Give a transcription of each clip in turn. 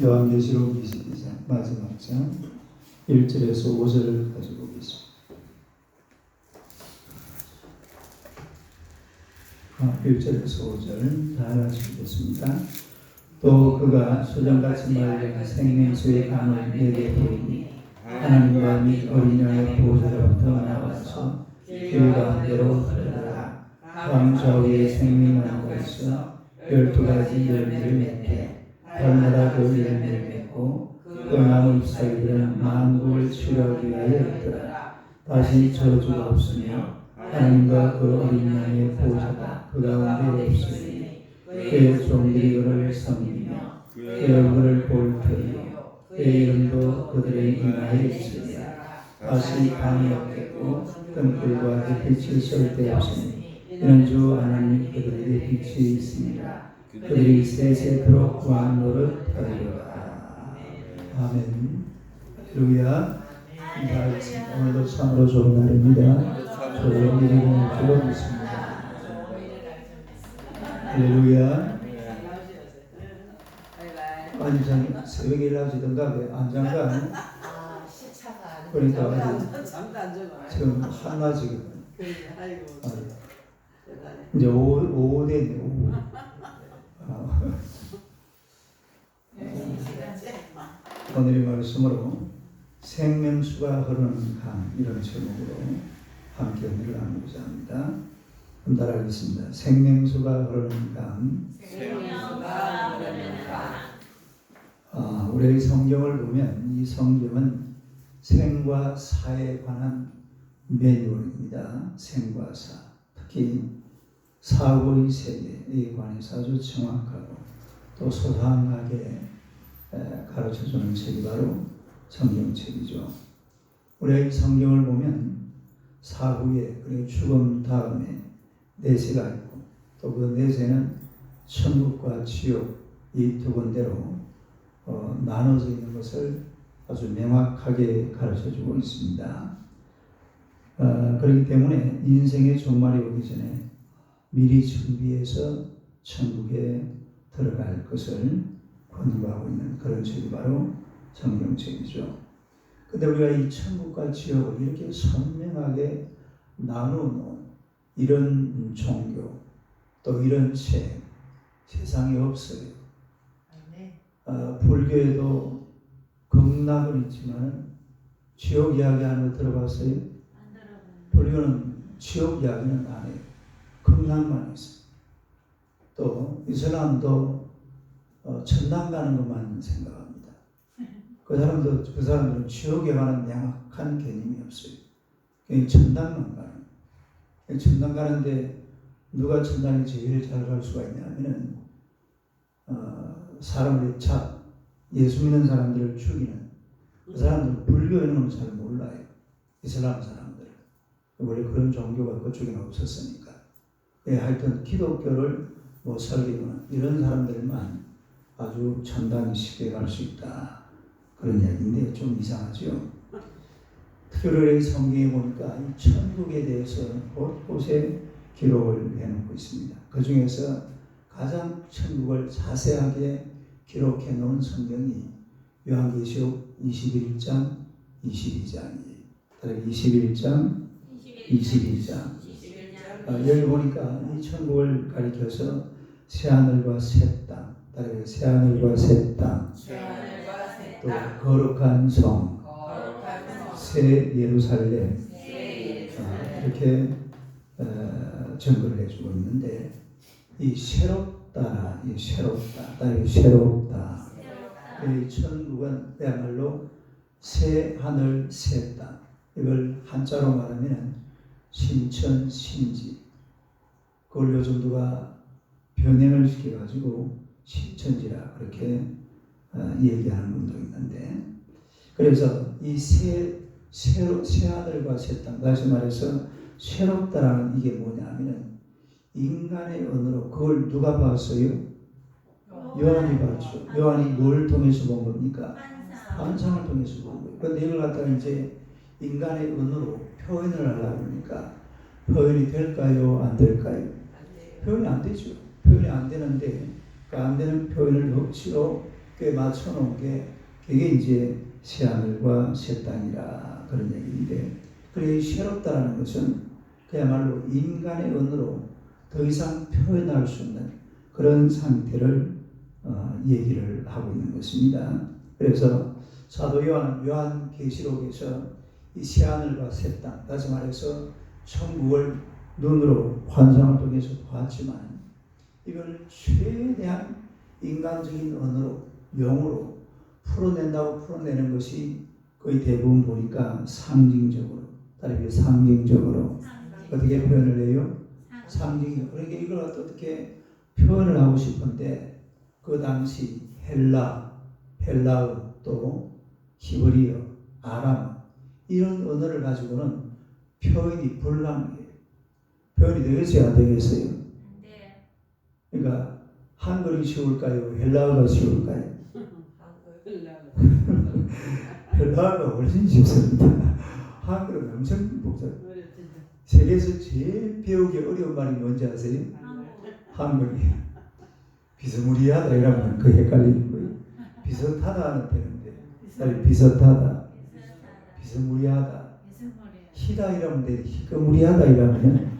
요한계시록 22장 마지막 장 1절에서 5절을 가지고 계십니다. 1절에서 5절 다 같이 읽겠습니다. 또 그가 소정같이 말린 생명수의 강을 내게 보이니 하나님과 및 어린 양의 보호자로부터 나와서 길 가운데로 흐르더라. 강 좌우에 생명나무가 있어 12가지 열매를 맺게 달마다 그 열매를 맺고 그 나무 잎사귀들은 만국을 치유하기 위하여 있더라. 다시 저주가 없으며 하나님과 그 어린 양의 보호자가 그 가운데 없으니 그의 종들이 그를 섬기며 그의 얼굴을 볼 터이요 그의 이름도 그들의 이마에 있으리라. 다시 밤이 없겠고 뜬불과 햇빛이 절대 없으니 이는 주 하나님 그들에게 빛이 있습니다. 그들이 세세토록 구한 노릇 하리로다. 아멘. 할렐루야. 오늘도 참으로 좋은 날입니다. 좋은 일이 있을 줄 믿습니다. 할렐루야. 아니 전 새벽에 일어나시던가 왜 안 잠깐? 그러니까 지금 하나 지금 이제 오후 됐네. 오후. 오늘의 말씀으로 생명수가 흐르는 강 이런 제목으로 함께 은혜를 나누고자 합니다. 그럼 따라하겠습니다. 생명수가 흐르는 강. 생명수가 흐르는 강. 우리 성경을 보면 이 성경은 생과 사에 관한 매뉴얼입니다. 생과 사. 특히 사고의 세계에 관해서 아주 정확하고 또 소상하게 가르쳐주는 책이 바로 성경책이죠. 우리 성경을 보면 사후에 그리고 죽음 다음에 내세가 있고 또 그 내세는 천국과 지옥 이 두 군데로 나눠져 있는 것을 아주 명확하게 가르쳐주고 있습니다. 그렇기 때문에 인생의 종말이 오기 전에 미리 준비해서 천국에 들어갈 것을 권고하고 있는 그런 책이 바로 성경책이죠. 근데 우리가 이 천국과 지옥을 이렇게 선명하게 나누어놓은 이런 종교 또 이런 책 세상에 없어요. 불교에도 극락은 있지만 지옥 이야기하는 거 들어봤어요? 불교는 지옥 이야기는 안 해요. 극락만 있어요. 또 이슬람도 천당 가는 것만 생각합니다. 그 사람들은 지옥에 관한 명확한 개념이 없어요. 그냥 천당만 가는. 천당 가는데 누가 천당에 제일 잘 갈 수가 있냐면은 사람을 예수 믿는 사람들을 죽이는 그 사람들은 불교 이런 건 잘 몰라요. 이슬람 사람들은 원래 그런 종교가 그쪽에는 없었으니까. 하여튼 기독교를 못 살리거나 이런 사람들만 아주 천당에 쉽게 갈 수 있다. 그런 이야기인데 좀 이상하죠. 특별히 성경에 보니까 이 천국에 대해서 곳곳에 기록을 해놓고 있습니다. 그 중에서 가장 천국을 자세하게 기록해 놓은 성경이 요한계시록 21장, 22장이에요. 21장, 22장. 여기 보니까 이 천국을 가리켜서 새하늘과 새 땅, 새하늘과 새 땅, 또 거룩한 성, 새 예루살렘, 이렇게 증거를 해주고 있는데 이 새롭다, 이 새롭다. 이 천국은 그야말로 새 하늘, 새 땅. 이걸 한자로 말하면 신천신지. 그걸 요즘 누가 변형을 시켜가지고 신천지라 그렇게 얘기하는 분도 있는데, 그래서 이 새 하늘과 새 땅, 다시 말해서 새롭다라는 이게 뭐냐면은 인간의 언어로 그걸 누가 봤어요? 요한이 봤죠. 요한이 뭘 통해서 본 겁니까? 환상을 통해서 본 거예요. 그런데 이걸 갖다가 이제 인간의 언어로 표현을 하려고 하니까 표현이 될까요? 안 될까요? 표현이 안 되죠. 표현이 안 되는데 그 안 되는 표현을 억지로 꽤 맞춰놓은 게 그게 이제 새하늘과 새 땅이라 그런 얘기인데, 그래 새롭다라는 것은 그야말로 인간의 언어로 더 이상 표현할 수 없는 그런 상태를 얘기를 하고 있는 것입니다. 그래서 사도 요한계시록에서 이 새하늘과 새 땅, 다시 말해서 천국을 눈으로 환상을 통해서 봤지만 이걸 최대한 인간적인 언어로, 영어로 풀어내는 것이 거의 대부분 보니까 상징적으로, 다르게 상징적으로 어떻게 표현을 해요? 상징적으로. 그러니까 이걸 어떻게 표현을 하고 싶은데 그 당시 헬라어 또 히브리어, 아람어 이런 언어를 가지고는 표현이 불가능해요. 표현이 되겠어요? 안 되겠어요? 네. 그러니까 한글이 쉬울까요? 헬라어가 쉬울까요? 헬라어가 훨씬 쉽습니다. 한글은 엄청 복잡해요. 세계에서 제일 배우기 어려운 말이 뭔지 아세요? 한글이에요. 비스무리하다 이러면 그 헷갈리는 거예요. 비슷하다는 되는데 비슷하다, 비스무리하다, 희다 이러면 돼. 희끄무리하다 이러면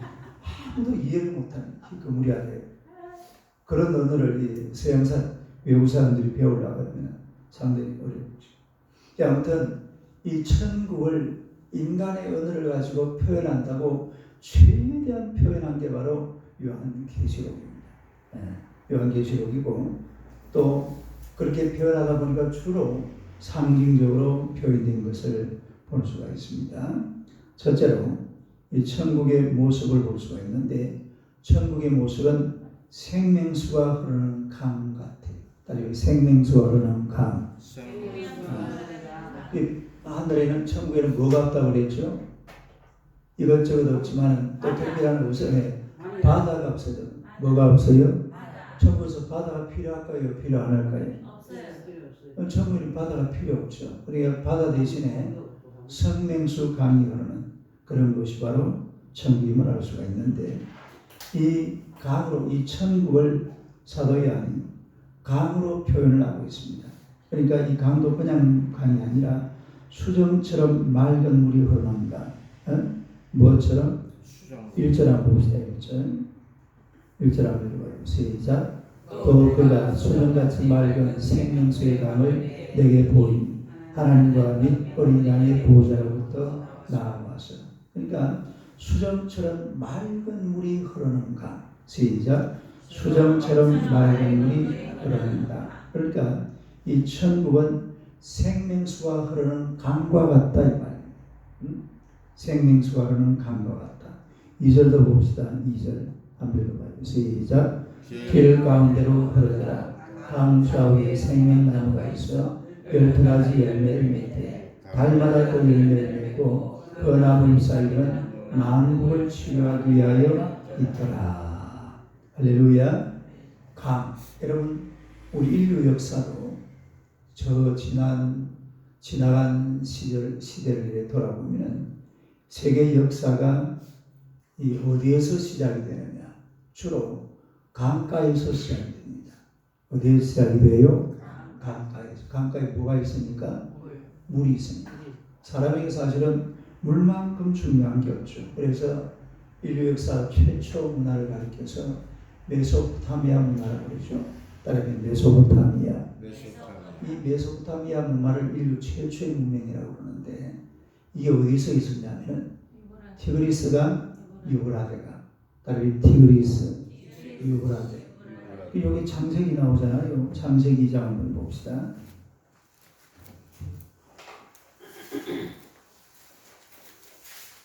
아무도 이해를 못하는 희끄무리하다. 그런 언어를 서양사 외국 사람들이 배우려고 하면 상당히 어렵죠. 아무튼 이 천국을 인간의 언어를 가지고 표현한다고 최대한 표현한 게 바로 요한계시록입니다. 요한계시록이고 또 그렇게 표현하다 보니까 주로 상징적으로 표현된 것을 볼 수가 있습니다. 첫째로 이 천국의 모습을 볼 수가 있는데 천국의 모습은 생명수가 흐르는 강 같아요. 따라서 생명수가 흐르는 강. 하늘에는 천국에는 뭐가 없다고 그랬죠? 이것저것 없지만 또 특별한 우선에 바다가 없어요. 뭐가 없어요? 천국에서 바다가 필요할까요? 필요 안 할까요? 없어요. 천국에는 바다가 필요 없죠. 그러니까 바다 대신에 생명수 강이 흐르는 그런 것이 바로 천국임을 알 수가 있는데 이 강으로 이 천국을 사도 요한이 강으로 표현을 하고 있습니다. 그러니까 이 강도 그냥 강이 아니라 수정처럼 맑은 물이 흐르는가? 뭐처럼? 1절 한번 봅시다. 1절 한번 읽어봐요. 시작. 또 그가 수정같이 맑은 생명수의 강을 내게 보이니 하나님과 및 어린 양의 보호자로부터 나와서. 그러니까 수정처럼 맑은 물이 흐르는 강. 시작. 수정처럼 맑은 물이 흐르는다. 그러니까 이 천국은 생명수가 흐르는 강과 같다 이 말이에요. 생명수가 흐르는 강과 같다. 2절도 봅시다. 2절 한번 읽어봐요. 시작. 길 가운데로 흐르더라. 강 좌우에 생명나무가 있어 12가지 열매를 맺되 달마다 또 열매를 맺고 그 나무 잎사귀는 만국을 치유하기 위하여 있더라. 할렐루야. 강. 여러분 우리 인류 역사도 저 지나간 시대를 돌아보면 세계 역사가 이 어디에서 시작이 되느냐? 주로 강가에서 시작이 됩니다. 어디에서 시작이 돼요? 강가에서. 강가에 뭐가 있습니까? 물이 있습니다. 사람에게 사실은 물만큼 중요한 게 없죠. 그래서 인류 역사 최초 문화를 가리켜서 메소포타미아 문화라고 그러죠. 따르면 메소포타미아. 이 메소포타미아 문화를 인류 최초의 문명이라고 그러는데 이게 어디서 있었냐면 티그리스가 유브라데가 따르면 티그리스 유브라데. 여기 창세기 나오잖아요. 창세기 2장 한번 봅시다.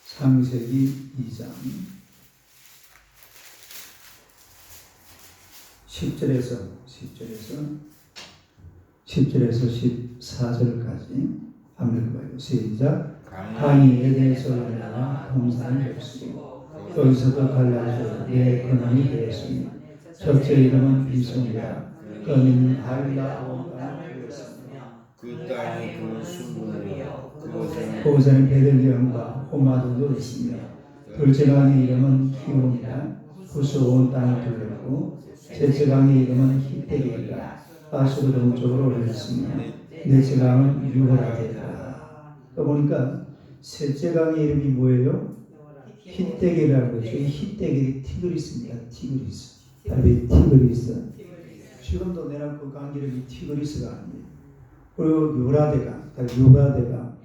창세기 2장 10절에서 14절까지 한번 읽어봐요. 시작. 강이 에덴에서 흘러나와 동산을 겹치고 거기서도 갈라져 네 근원이 되었으며 첫째 이름은 비송이라 그는 할라 온 땅을 되었으며 그 땅이 그 수분이요 그곳에는 베들레헴과 호마도도 있으며 둘째 강의 이름은 기온이라 구스 온 땅을 둘렀고 셋째 강의 이름은 히데게이라 다시고 동쪽으로 올렸으며 넷째 강은 유브라데라. 보니까 셋째 강의 이름이 뭐예요? 힛대겔이라고 했죠. 이 힛대겔이 티그리스입니다. 티그리스. 다르비 티그리스. 지금도 내가 그 강 이름이 티그리스가 아니에요. 그리고 유브라데강, 유브라데강.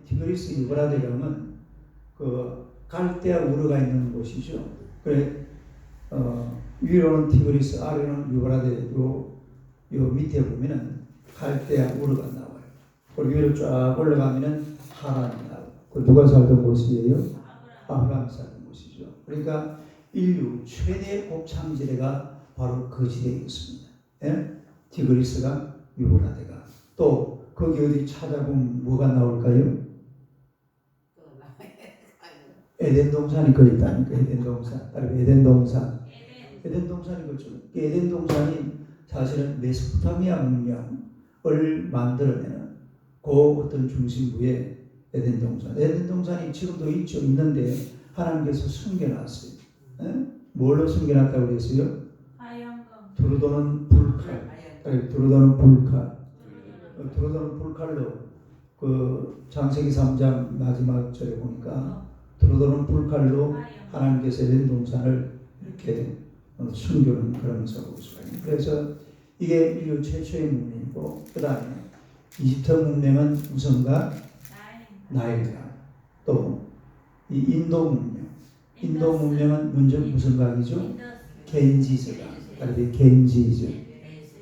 티그리스 유브라데강은 그 갈대아 우르가 있는 곳이죠. 그래 위로는 티그리스, 아래는 유브라데. 요 밑에 보면은 갈대아 우르가 나와요. 그리고 위로 쫙 올라가면은 하란이 나와요. 그 누가 살던 곳이에요? 아브라함이 살던 곳이죠. 그러니까 인류 최대 곱창지대가 바로 그 지대였습니다. 예? 티그리스가 유브라데가. 또 거기 어디 찾아보면 뭐가 나올까요? 에덴 동산이 거기 있다니까. 에덴 동산. 따로 에덴 동산. 에덴 동산이 그렇죠. 에덴 동산이 사실은 메소포타미아 문명을 만들어내는 그 어떤 중심부에 에덴 동산. 에덴 동산이 지금도 있죠. 있는데 하나님께서 숨겨놨어요. 에? 뭘로 숨겨놨다고 그랬어요? 두루도는 불칼. 두루도는 불칼. 두루도는 불칼로 그 창세기 3장 마지막 절에 보니까 두루도는 불칼로 하나님께서 에덴 동산을 이렇게 숨겨놓은 그런 것을 볼 수가 있는. 그래서 이게 인류 최초의 문명이고, 그 다음에 이집트 문명은 무슨가? 나일강. 또 이 인도 문명. 인도 문명은 먼저 무슨 강이죠? 겐지스강. 다르게 겐지즈.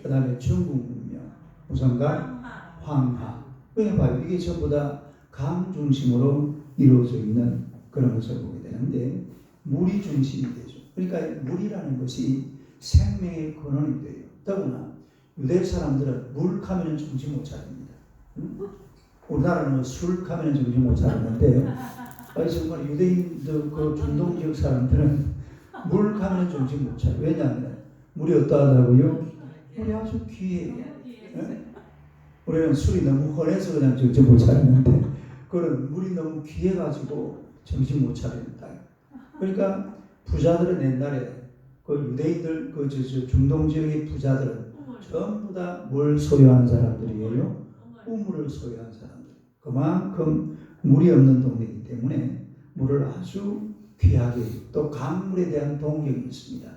그 다음에 중국 문명. 무슨 강? 황하. 그러니까 봐요. 이게 전부 다 강 중심으로 이루어져 있는 그런 것을 보게 되는데, 물이 중심이 되죠. 그러니까 물이라는 것이 생명의 근원이 돼요. 더구나 유대 사람들은 물 가면은 정신 못 차립니다. 우리나라는 술 가면은 정신 못 차리는데, 정말 유대인들 그 중동 지역 사람들은 물 가면은 정신 못 차려. 왜냐하면 물이 어떠하다고요? 물이 아주 귀해요. 네? 우리는 술이 너무 헌해서 그냥 정신 못 차리는데, 그런 물이 너무 귀해가지고 정신 못 차린다. 그러니까 부자들은 옛날에 그 유대인들 그 중동 지역의 부자들은 전부 다 뭘 소유하는 사람들이에요? 우물을 소유한 사람들. 그만큼 물이 없는 동네이기 때문에 물을 아주 귀하게, 또 강물에 대한 동경이 있습니다.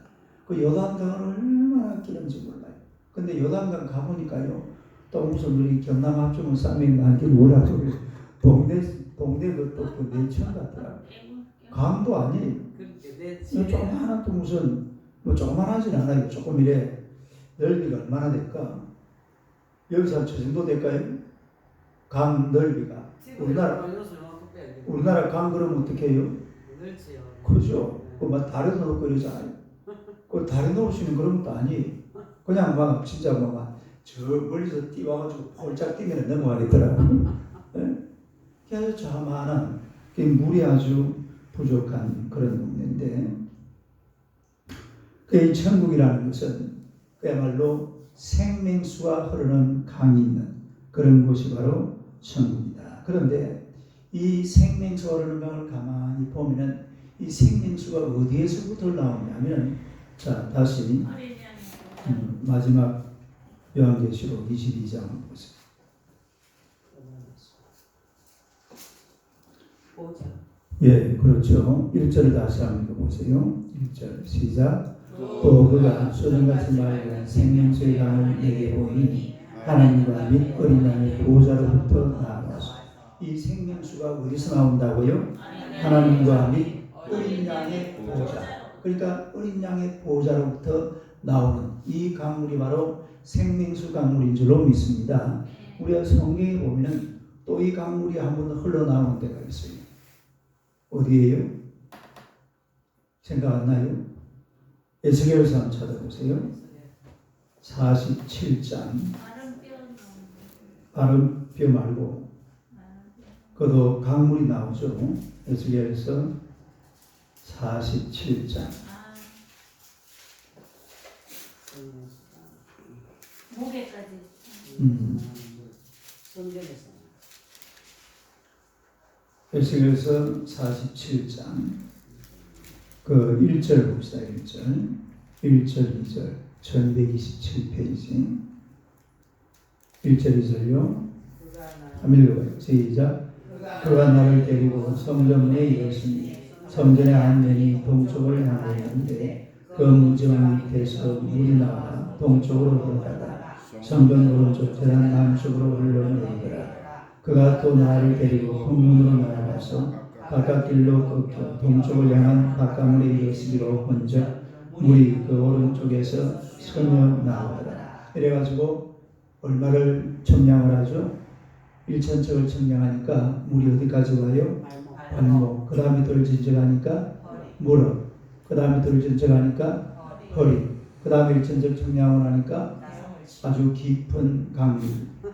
그 요단강을 얼마나 아끼는지 몰라요. 근데 요단강 가보니까요, 또 무슨 우리 경남 합주면 쌍명이 많긴 뭐라고 동네 것도 내천 같더라고요. 강도 아니에요. 조그마한 또 무슨 뭐 조그만하진 않아요. 조금 이래 넓이가 얼마나 될까? 여기서 저 정도 될까요? 강 넓이가. 우리나라 강 그러면 어떻게 해요? 그죠? 막 다리 놓고 이러잖아요. 그 다리 놓을 수 있는 그런 것도 아니에요. 그냥 막 진짜 막 저 멀리서 뛰어와가지고 폴짝 뛰면 넘어가겠더라고요. 그래서 저만한 물이 아주 부족한 그런 동네인데, 그 천국이라는 것은 그야말로 생명수가 흐르는 강이 있는 그런 곳이 바로 천국이다. 그런데 이 생명수가 흐르는 강을 가만히 보면은 이 생명수가 어디에서부터 나오냐면, 자 다시 마지막 요한계시록 22장 보세요. 예, 그렇죠. 1절을 다시 한번 읽어보세요. 1절 시작. 또 그가 소정같이 맑은 생명수의 강을 내게 보이니 하나님과 및 어린 양의 보호자로부터 나와서. 이 생명수가 어디서 나온다고요? 하나님과 및 어린 양의 보호자. 그러니까 어린 양의 보호자로부터 나오는 이 강물이 바로 생명수 강물인 줄로 믿습니다. 우리가 성경에 보면은 또 이 강물이 한 번 흘러나오는 데가 있어요. 어디예요? 생각 안 나요? 에스겔서 한번 찾아보세요. 47장. 마른 뼈 말고 그것도 강물이 나오죠. 에스겔서 47장. 목에까지. 에스겔서 47장 그 1절 봅시다. 1절 2절 1227페이지 1절 2절요. 한번 읽어봐요. 시작. 그가 나를 데리고 성전 내에 이르렀으니 성전의 안면이 동쪽을 향하였는데 그 문지방 밑에서 물이 나와 동쪽으로 흘러가다 성전 오른쪽 제단 남쪽으로 흘러내리더라. 그가 또 나를 데리고 홍문으로 나아가서 바깥길로 꺾여 동쪽을 향한 바깥물에 이르시기로 혼적 물이 그 오른쪽에서 서며 나오더라. 이래가지고 얼마를 점량을 하죠? 1천척을 점량하니까 물이 어디까지 와요? 발목. 그 다음에 돌진적하니까 무릎. 그 다음에 돌진적하니까 허리. 그 다음에 1천척 점량을 하니까 아주 깊은 강물,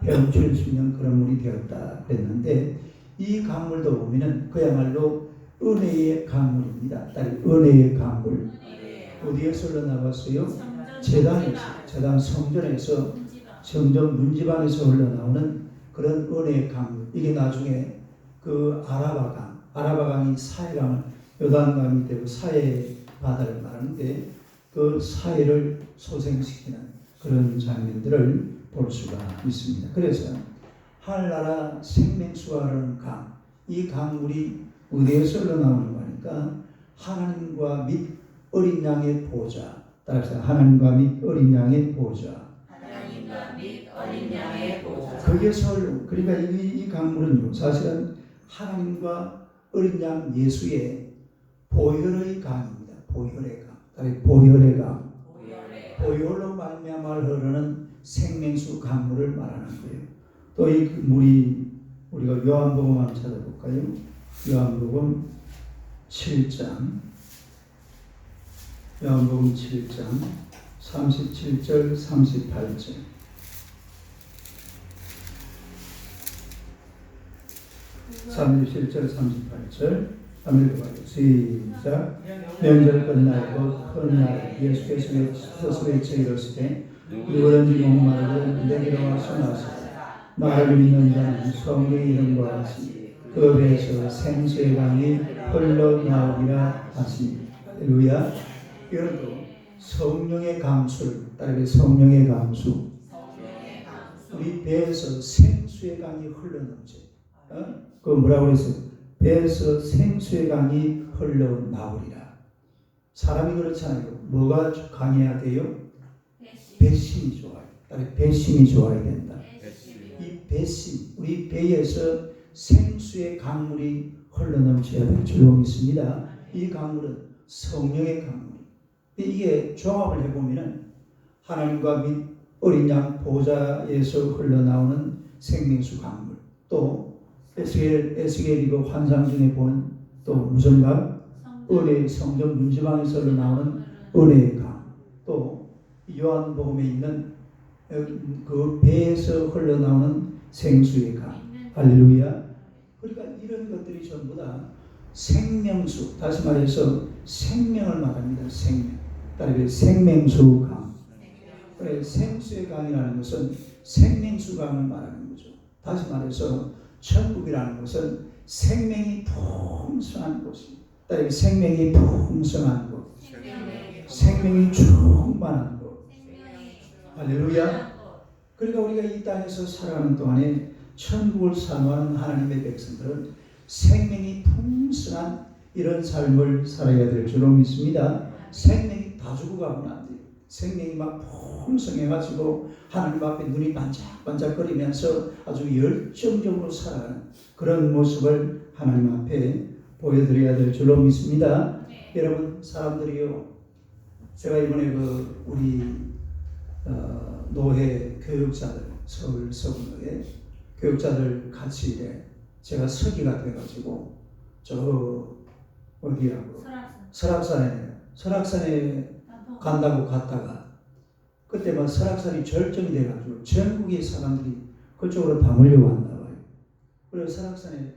헤엄칠 수 있는 그런 물이 되었다 그랬는데, 이 강물도 보면은 그야말로 은혜의 강물입니다. 은혜의 강물. 어디에서 흘러나왔어요? 제단 성전에서 성전 문지방에서 흘러나오는 그런 은혜의 강물. 이게 나중에 그 아라바강이 사해강을 요단강이 되고 사해 바다를 말하는데 그 사해를 소생시키는 그런 장면들을 볼 수가 있습니다. 그래서 하늘나라 생명수가 흐르는 강, 이 강물이 어디에서 흘러나오는 거니까 하나님과 및 어린 양의 보좌. 따라서 하나님과 및 어린 양의 보좌. 하나님과 및 어린 양의 보좌. 거기에서 그러니까 이 강물은요, 사실은 하나님과 어린 양 예수의 보혈의 강입니다. 보혈의 강. 보혈의 강. 보혈로 말미암아 흐르는 생명수 강물을 말하는 거예요. 또 이 물이 우리가 요한복음 한번 찾아볼까요? 요한복음 7장 37절 38절. 한번 읽어봐요. 시작. 명절 끝나고 큰 날 예수께서 스스로 외쳐 이르시되 누구든지 목마르든 내게로 와서 마시라. 나를 믿는 자는 성령의 이름과 같이 그 배에서 생수의 강이 흘러나오리라 하시니. 할렐루야. 여러분도 성령의 강수를 따르게 성령의 강수. 우리 배에서 생수의 강이 흘러넘쳐. 그 뭐라고 그랬어요? 배에서 생수의 강이 흘러나오리라. 사람이 그렇잖아요. 뭐가 강해야 돼요? 배심이 좋아요. 배심이 좋아야 된다. 이 배심, 우리 배에서 생수의 강물이 흘러넘쳐야 될 줄로 믿습니다. 이 강물은 성령의 강물. 이게 종합을 해보면은 하나님과 및 어린 양 보좌에서 흘러나오는 생명수 강물, 또 에스겔이 그 환상 중에 본 또 무슨 강? 은혜의 성전 문지방에서 흘러나오는 은혜의 강, 또 요한복음에 있는 그 배에서 흘러나오는 생수의 강. 할렐루야. 그러니까 이런 것들이 전부 다 생명수, 다시 말해서 생명을 말합니다. 생명. 따르게 생명수 강. 그래, 생수의 강이라는 것은 생명수 강을 말하는 거죠. 다시 말해서 천국이라는 것은 생명이 풍성한 곳입니다. 따르게 생명이 풍성한 곳. 생명이 충만한 곳. 할렐루야. 그러니까 우리가 이 땅에서 살아가는 동안에 천국을 사모하는 하나님의 백성들은 생명이 풍성한 이런 삶을 살아야 될 줄로 믿습니다. 생명이 다 죽어가면 안 돼요. 생명이 막 풍성해가지고 하나님 앞에 눈이 반짝반짝거리면서 아주 열정적으로 살아가는 그런 모습을 하나님 앞에 보여드려야 될 줄로 믿습니다. 여러분, 사람들이요, 제가 이번에 우리 노회 교육자들, 서울 서구노회 교육자들 같이 이래 제가 서기가 돼가지고 어디라고 설악산에 간다고 갔다가 그때 막 설악산이 절정이 돼가지고 전국의 사람들이 그쪽으로 다 몰려왔나 봐요. 그래서 설악산에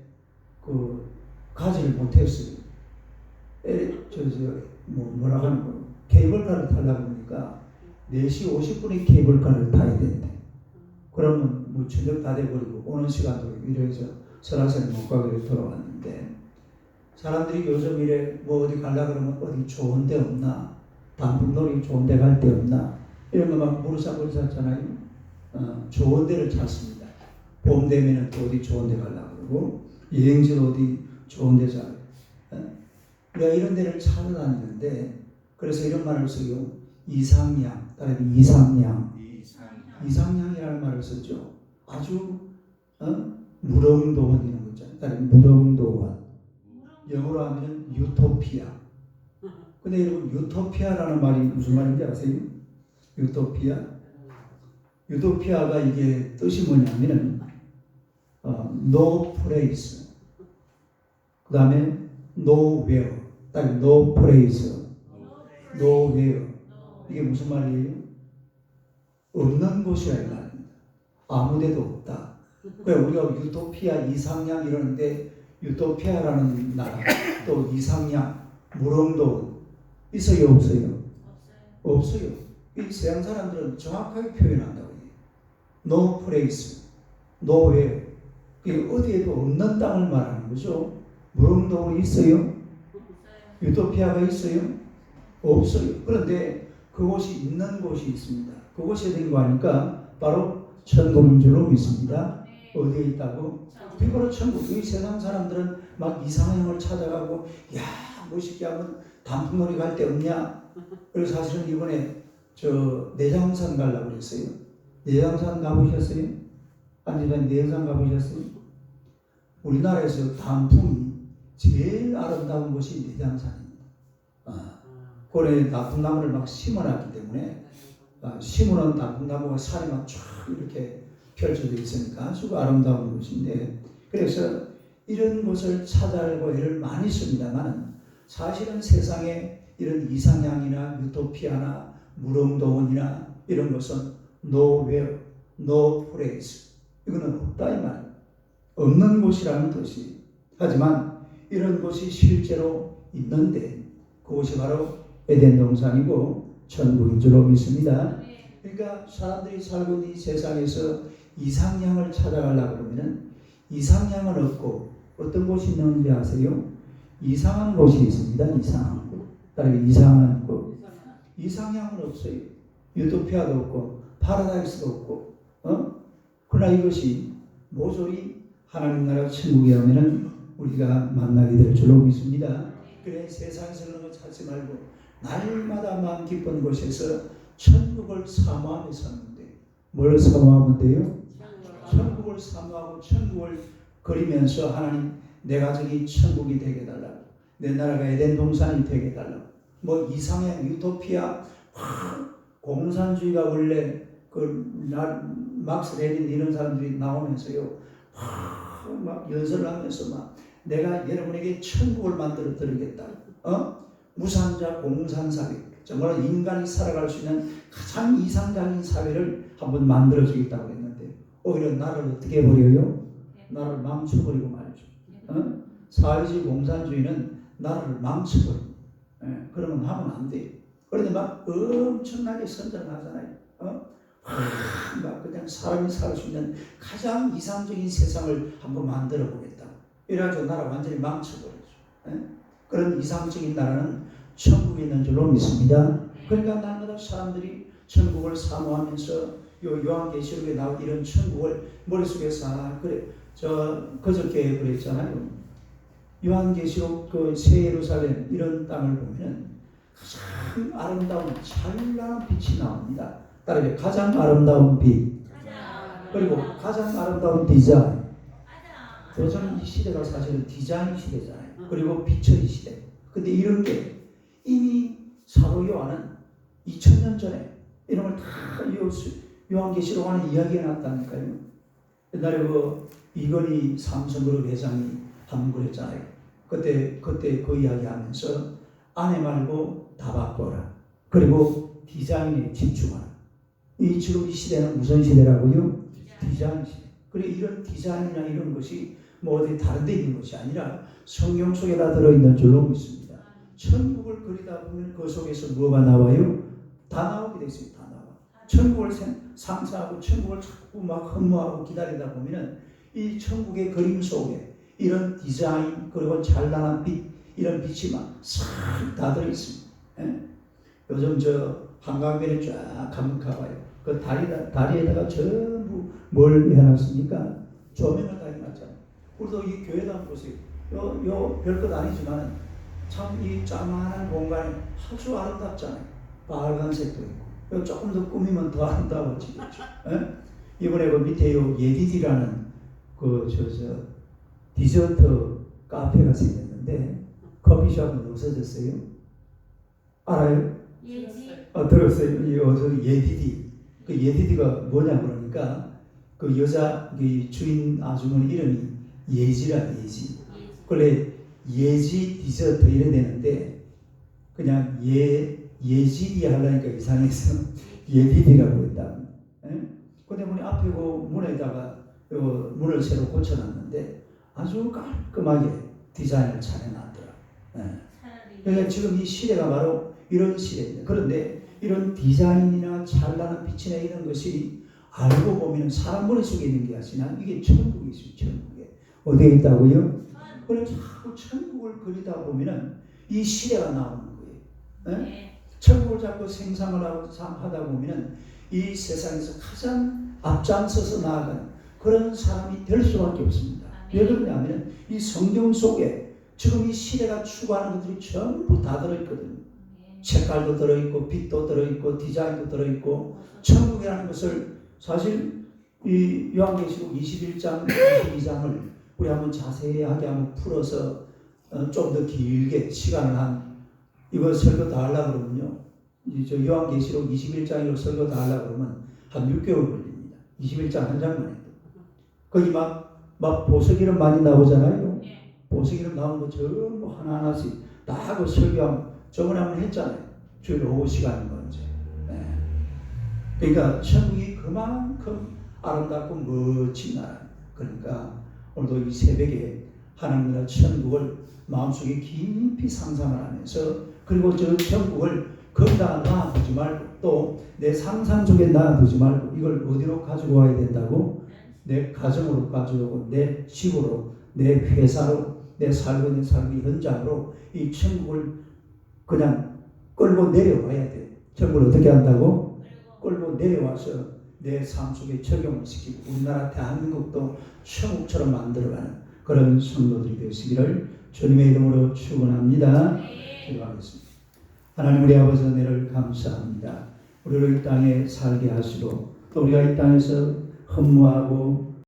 가지를 못했어요. 뭐라고 하는 거 케이블카를 타려고 하니까 4시 50분에 케이블카를 타야 된대. 그러면 뭐 저녁 다 돼버리고 오는 시간도 이래서 설악산에 못 가게 돌아왔는데, 사람들이 요즘 이래 뭐 어디 가려고 그러면 어디 좋은 데 없나, 단풍놀이 좋은 데 갈 데 없나 이런 거 막 무르사고 샀잖아요. 좋은 데를 찾습니다. 봄 되면은 또 어디 좋은 데 가려고 그러고 여행지 어디 좋은 데 가고 우리가 이런 데를 찾아다니는데 그래서 이런 말을 써요. 이상양, 따라서 이상양이라는 말을 썼죠. 아주 무릉도원 이런 거 있잖아요. 따라서 무릉도원. 영어로 하면 유토피아. 근데 여러분 유토피아라는 말이 무슨 말인지 아세요? 유토피아? 유토피아가 이게 뜻이 뭐냐면은 no place, 그 다음에 nowhere, 딱 no place, nowhere. 이게 무슨 말이에요? 없는 곳이라 이 말입니다. 아무데도 없다. 그러니까 우리가 유토피아, 이상양 이러는데 유토피아라는 나라, 또 이상양, 무릉도 있어요, 없어요? 없어요. 이 서양 사람들은 정확하게 표현한다고 해요. No place, nowhere. 이게 어디에도 없는 땅을 말하는 거죠. 무릉도원이 있어요? 유토피아가 있어요? 없어요. 그런데 그곳이 있는 곳이 있습니다. 그곳이 어딘 거 아니까 바로 천국인 줄로 믿습니다. 어디에 있다고? 바로 천국. 이 세상 사람들은 막 이상형을 찾아가고 야 멋있게 하면 단풍놀이 갈 데 없냐? 그래서 사실은 이번에 저 내장산 가려고 그랬어요. 내장산 가보셨어요? 아니면 내장산 가보셨어요? 우리나라에서 단풍이 제일 아름다운 곳이 내장산입니다. 고래 단풍나무를 막 심어놨기 때문에 심어놓은 단풍나무가 산에 막 쫙 이렇게 펼쳐져 있으니까 아주 아름다운 곳인데 그래서 이런 곳을 찾아가고 애를 많이 씁니다만 사실은 세상에 이런 이상향이나 유토피아나 무릉도원이나 이런 것은 nowhere, no place 이거는 없다 이 말이에요. 없는 곳이라는 뜻이. 하지만 이런 곳이 실제로 있는데 그곳이 바로 에덴 동산이고 천국인 줄로 믿습니다. 그러니까 사람들이 살고 있는 이 세상에서 이상향을 찾아가려고 그러면 이상향은 없고 어떤 곳이 있는지 아세요? 이상한 곳이 있습니다. 이상한 곳. 따라서 이상한 곳. 이상향은 없어요. 유토피아도 없고 파라다이스도 없고 그러나 이것이 모조리 하나님 나라 천국에 오면은 우리가 만나게 될 줄로 믿습니다. 그래 세상에서 그런 거 찾지 말고 날마다 마음 기쁜 곳에서 천국을 사모하며 사는데 뭘 사모하면 돼요? 천국을 사모하고 천국을 그리면서 하나님 내 가정이 천국이 되게 해달라고 내 나라가 에덴 동산이 되게 해달라고 뭐 이상의 유토피아 공산주의가 원래 막스 레닌 이런 사람들이 나오면서요 막 연설을 하면서 막 내가 여러분에게 천국을 만들어 드리겠다. 무산자 공산 사회 정말 인간이 살아갈 수 있는 가장 이상적인 사회를 한번 만들어 주겠다고 했는데 오히려 나를 어떻게 해버려요? 나를 망쳐버리고 말이죠. 사회주의 공산주의는 나를 망쳐버려. 그러면 하면 안 돼요. 그런데 막 엄청나게 선전하잖아요. 막 그냥 사람이 살 수 있는 가장 이상적인 세상을 한번 만들어 보겠다. 이래가지고 나라 완전히 망쳐버리죠. 그런 이상적인 나라는 천국에 있는 줄로 믿습니다. 그러니까 날마다 사람들이 천국을 사모하면서 요한계시록에 나온 이런 천국을 머릿속에 싹 그래 그저께 그랬잖아요. 요한계시록 그 새 예루살렘 이런 땅을 보면 가장 아름다운 찬란한 빛이 나옵니다. 따라서 가장 아름다운 빛 그리고 가장 아름다운 디자인. 요즘 이 시대가 사실은 디자인 시대잖아요. 그리고 피처리 시대. 근데 이런 게 이미 사도 요한은 2000년 전에 이런 걸 다 요한계시록 안에 이야기해 놨다니까요. 옛날에 그 이건희 삼성그룹 회장이 한 번 그랬잖아요. 그때 그 이야기 하면서 아내 말고 다 바꿔라. 그리고 디자인에 집중하라. 지금 이 시대는 무슨 시대라고요? 디자인 시대. 그래 이런 디자인이나 이런 것이 뭐 어디 다른 데 있는 것이 아니라 성경 속에 다 들어있는 줄로 믿습니다. 천국을 그리다 보면 그 속에서 뭐가 나와요? 다 나오게 돼 있어요. 다 나와. 천국을 상상하고 천국을 자꾸 막 흠모하고 기다리다 보면 이 천국의 그림 속에 이런 디자인 그리고 찬란한 빛 이런 빛이 막 싹 다 들어있습니다. 요즘 한강변에 쫙 한번 가봐요. 그 다리에다가 전부 뭘 해놨습니까? 조명을 다 해놨잖아요. 우리도 이 교회도 한번 보세요. 요 별것 아니지만 참 이 짜만한 공간이 아주 아름답잖아요. 빨간색도 있고. 요 조금 더 꾸미면 더 아름다워지겠죠. 이번에 그 밑에 요 예디디라는 그 디저트 카페가 생겼는데 커피숍은 없어졌어요. 알아요? 예지. 들었어요. 이 예디디. 그 예디디가 뭐냐 그러니까 그 여자 그 주인 아주머니 이름이 예지라 예지. 원래 예지 디저트 이래 되는데 그냥 예지디 하려니까 이상해서 예디디라고 했다. 근데 우리 앞에 그 문에다가 요 문을 새로 고쳐놨는데 아주 깔끔하게 디자인을 잘 해놨더라. 그러니까 지금 이 시대가 바로 이런 시대입니다. 그런데 이런 디자인이나 찬란한 빛이나 이런 것이 알고 보면 사람 머릿속에 있는 게 아니라 이게 천국이 있어요. 천국에. 어디에 있다고요? 그래서 자꾸 천국을 그리다 보면은 이 시대가 나오는 거예요. 네? 천국을 자꾸 생상을 하다 보면은 이 세상에서 가장 앞장서서 나아가는 그런 사람이 될 수밖에 없습니다. 왜 그러냐면 이 성경 속에 지금 이 시대가 추구하는 것들이 전부 다 들어있거든요. 색깔도 들어있고 빛도 들어있고 디자인도 들어있고 천국이라는 것을 사실 이 요한계시록 21장, 22장을 우리 한번 자세하게 한번 풀어서 좀 더 길게 시간을 이거 설교 다 하려고 그러면요. 저 요한계시록 21장으로 설교 다 하려고 그러면 한 6개월 걸립니다. 21장 한 장만 해도. 거기 막 보석 이름 많이 나오잖아요. 보석 이름 나오는 거 전부 하나하나씩 다 하고 설교하면 저번에 한번 했잖아요. 주일 오후 시간인 건지. 네. 그러니까 천국이 그만큼 아름답고 멋진 나라. 그러니까 오늘도 이 새벽에 하나님 나라 천국을 마음속에 깊이 상상을 하면서 그리고 저 천국을 거기다 놔두지 말고 또 내 상상 속에 놔두지 말고 이걸 어디로 가지고 와야 된다고? 내 가정으로 가져오고 내 집으로 내 회사로 내 살고 있는 삶의 현장으로 이 천국을 그냥 끌고 내려와야 돼. 천국을 어떻게 한다고? 끌고 내려와서 내 삶 속에 적용을 시키고 우리나라 대한민국도 천국처럼 만들어가는 그런 성도들이 되시기를 주님의 이름으로 축원합니다. 기도하겠습니다. 하나님 우리 아버지 은혜를 감사합니다. 우리를 이 땅에 살게 하시고 또 우리가 이 땅에서 헌무하고